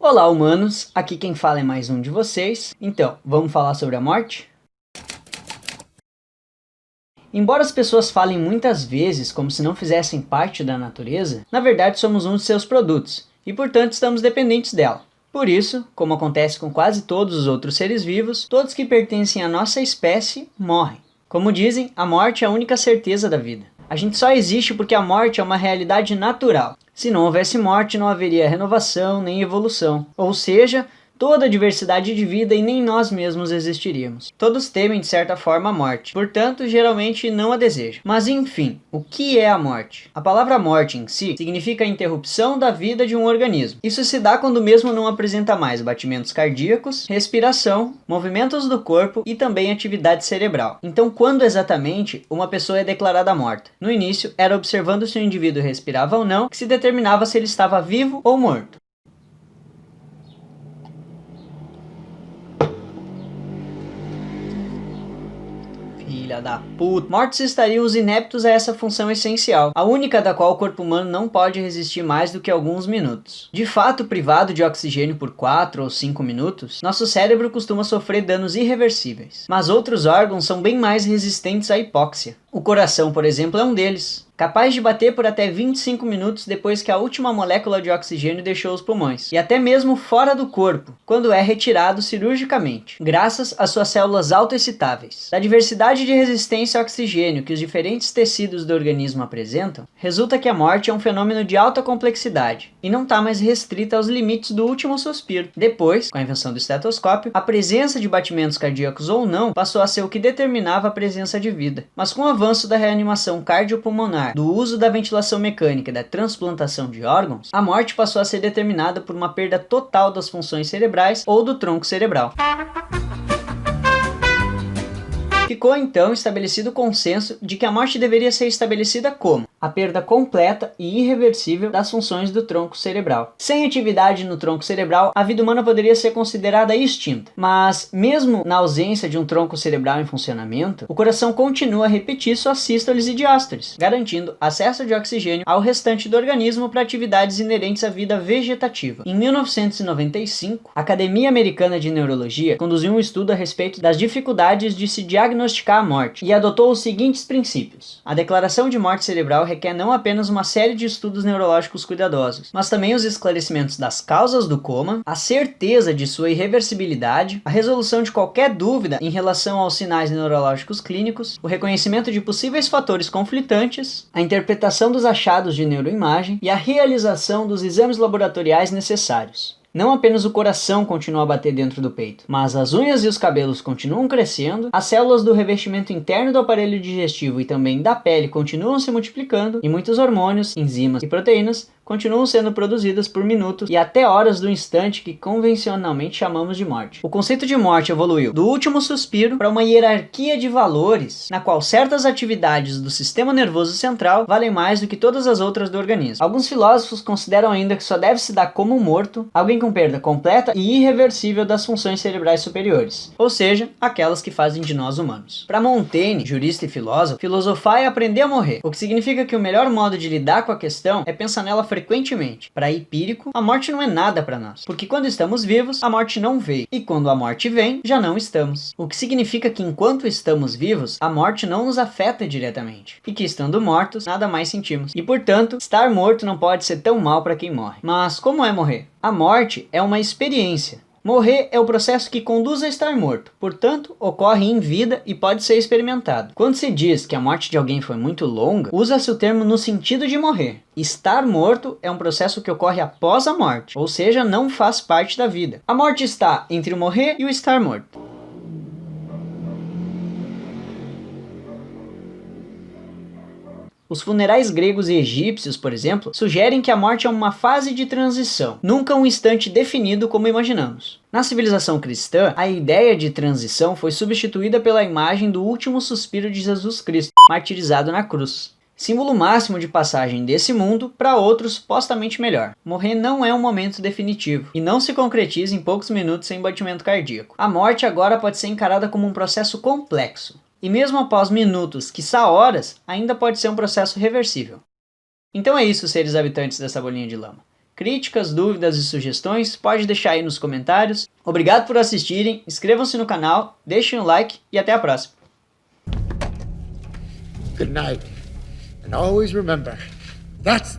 Olá, humanos! Aqui quem fala é mais um de vocês. Então, vamos falar sobre a morte? Embora as pessoas falem muitas vezes como se não fizessem parte da natureza, na verdade somos um de seus produtos, e portanto estamos dependentes dela. Por isso, como acontece com quase todos os outros seres vivos, todos que pertencem à nossa espécie morrem. Como dizem, a morte é a única certeza da vida. A gente só existe porque a morte é uma realidade natural. Se não houvesse morte, não haveria renovação nem evolução. Ou seja, toda a diversidade de vida e nem nós mesmos existiríamos. Todos temem de certa forma a morte, portanto, geralmente não a desejam. Mas enfim, o que é a morte? A palavra morte em si significa a interrupção da vida de um organismo. Isso se dá quando o mesmo não apresenta mais batimentos cardíacos, respiração, movimentos do corpo e também atividade cerebral. Então, quando exatamente uma pessoa é declarada morta? No início, era observando se o indivíduo respirava ou não que se determinava se ele estava vivo ou morto. Filha da puta. Mortos estariam os ineptos a essa função essencial, a única da qual o corpo humano não pode resistir mais do que alguns minutos. De fato, privado de oxigênio por 4 ou 5 minutos, nosso cérebro costuma sofrer danos irreversíveis. Mas outros órgãos são bem mais resistentes à hipóxia. O coração, por exemplo, é um deles, capaz de bater por até 25 minutos depois que a última molécula de oxigênio deixou os pulmões, e até mesmo fora do corpo, quando é retirado cirurgicamente, graças às suas células autoexcitáveis. Da diversidade de resistência ao oxigênio que os diferentes tecidos do organismo apresentam, resulta que a morte é um fenômeno de alta complexidade, e não está mais restrita aos limites do último suspiro. Depois, com a invenção do estetoscópio, a presença de batimentos cardíacos ou não passou a ser o que determinava a presença de vida. Mas com o avanço da reanimação cardiopulmonar, do uso da ventilação mecânica e da transplantação de órgãos, a morte passou a ser determinada por uma perda total das funções cerebrais ou do tronco cerebral. Ficou então estabelecido o consenso de que a morte deveria ser estabelecida como a perda completa e irreversível das funções do tronco cerebral. Sem atividade no tronco cerebral, a vida humana poderia ser considerada extinta. Mas, mesmo na ausência de um tronco cerebral em funcionamento, o coração continua a repetir suas sístoles e diástoles, garantindo acesso de oxigênio ao restante do organismo para atividades inerentes à vida vegetativa. Em 1995, a Academia Americana de Neurologia conduziu um estudo a respeito das dificuldades de se diagnosticar a morte e adotou os seguintes princípios. A declaração de morte cerebral requer não apenas uma série de estudos neurológicos cuidadosos, mas também os esclarecimentos das causas do coma, a certeza de sua irreversibilidade, a resolução de qualquer dúvida em relação aos sinais neurológicos clínicos, o reconhecimento de possíveis fatores conflitantes, a interpretação dos achados de neuroimagem e a realização dos exames laboratoriais necessários. Não apenas o coração continua a bater dentro do peito, mas as unhas e os cabelos continuam crescendo, as células do revestimento interno do aparelho digestivo e também da pele continuam se multiplicando, e muitos hormônios, enzimas e proteínas continuam sendo produzidas por minutos e até horas do instante que convencionalmente chamamos de morte. O conceito de morte evoluiu do último suspiro para uma hierarquia de valores, na qual certas atividades do sistema nervoso central valem mais do que todas as outras do organismo. Alguns filósofos consideram ainda que só deve se dar como morto alguém com perda completa e irreversível das funções cerebrais superiores, ou seja, aquelas que fazem de nós humanos. Para Montaigne, jurista e filósofo, filosofar é aprender a morrer, o que significa que o melhor modo de lidar com a questão é pensar nela frequentemente. Para Hipírico, a morte não é nada para nós, porque quando estamos vivos, a morte não veio, e quando a morte vem, já não estamos. O que significa que enquanto estamos vivos, a morte não nos afeta diretamente, e que estando mortos, nada mais sentimos. E portanto, estar morto não pode ser tão mal para quem morre. Mas como é morrer? A morte é uma experiência. Morrer é o processo que conduz a estar morto, portanto, ocorre em vida e pode ser experimentado. Quando se diz que a morte de alguém foi muito longa, usa-se o termo no sentido de morrer. Estar morto é um processo que ocorre após a morte, ou seja, não faz parte da vida. A morte está entre o morrer e o estar morto. Os funerais gregos e egípcios, por exemplo, sugerem que a morte é uma fase de transição, nunca um instante definido como imaginamos. Na civilização cristã, a ideia de transição foi substituída pela imagem do último suspiro de Jesus Cristo, martirizado na cruz. Símbolo máximo de passagem desse mundo para outro supostamente melhor. Morrer não é um momento definitivo, e não se concretiza em poucos minutos sem batimento cardíaco. A morte agora pode ser encarada como um processo complexo. E mesmo após minutos, quiçá horas, ainda pode ser um processo reversível. Então é isso, seres habitantes dessa bolinha de lama. Críticas, dúvidas e sugestões, pode deixar aí nos comentários. Obrigado por assistirem, inscrevam-se no canal, deixem um like e até a próxima. Good night, and always remember, that's...